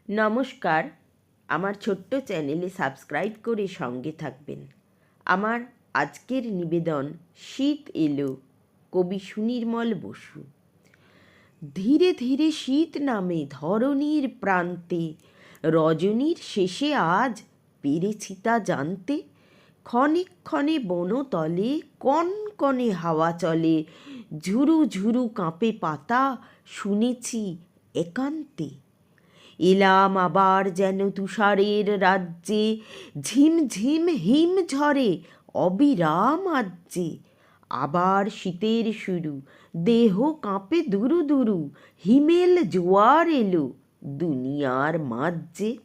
নমস্কার, আমার ছোট্ট চ্যানেলে সাবস্ক্রাইব করে সঙ্গে থাকবেন। আমার আজকের নিবেদন শীত এলো, কবি সুনির্মল বসু। ধীরে ধীরে শীত নামে ধরণীর প্রান্তে, রজনীর শেষে আজ পেরেছি তা জানতে। ক্ষণে ক্ষণে বনতলে কনকনে হাওয়া চলে, ঝুরু ঝুরু কাঁপে পাতা, শুনেছি একান্তে। এলাম আবার যেন তুষারের রাজ্যে, ঝিমঝিম হিম ঝরে অবিরাম আজ্যে। আবার শীতের শুরু, দেহ কাঁপে দুরু দুরু, হিমেল জোয়ার এলো দুনিয়ার মাঝে।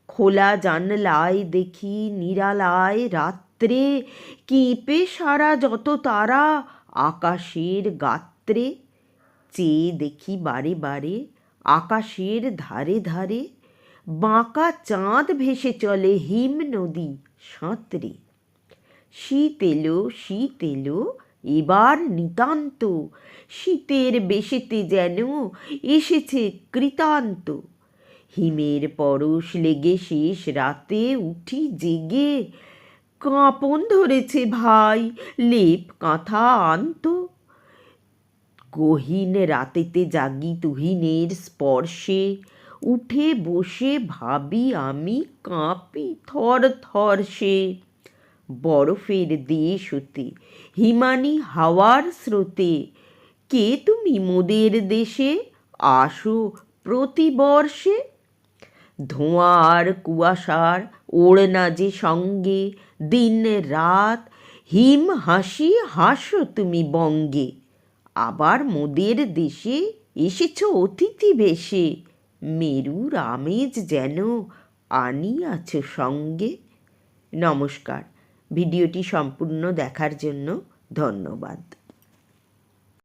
খোলা জানলায় দেখি নিরালায় রাত্রে, কেঁপে সারা যত তারা আকাশের গাত্রে। চেয়ে দেখি বারে বারে আকাশের ধারে ধারে, বাঁকা চাঁদ ভেসে চলে হিম নদী সাঁতরে। শীত এলো এবার নিতান্ত, শীতের বেশেতে যেন এসেছে কৃতান্ত। হিমের পরশ লেগে শেষ রাতে উঠি জেগে, কাঁপন ধরেছে ভাই, লেপ কাঁথা আনতো। গহীন রাতেতে জাগি তুহিনের স্পর্শে, উঠে বসে ভাবি আমি, কাঁপি থর থর সে। বরফের দেশ হতে হিমানি হাওয়ার স্রোতে, কে তুমি মোদের দেশে আসো প্রতিবর্ষে। ধোঁয়া আর কুয়াশার ওড়না যে সঙ্গে, দিন রাত হিম হাসি হাসো তুমি বঙ্গে। আবার মোদের দেশে এসেছ অতিথি বেশে, মেরুর আমেজ যেন আনিয়াছ সঙ্গে। নমস্কার, ভিডিওটি সম্পূর্ণ দেখার জন্য ধন্যবাদ।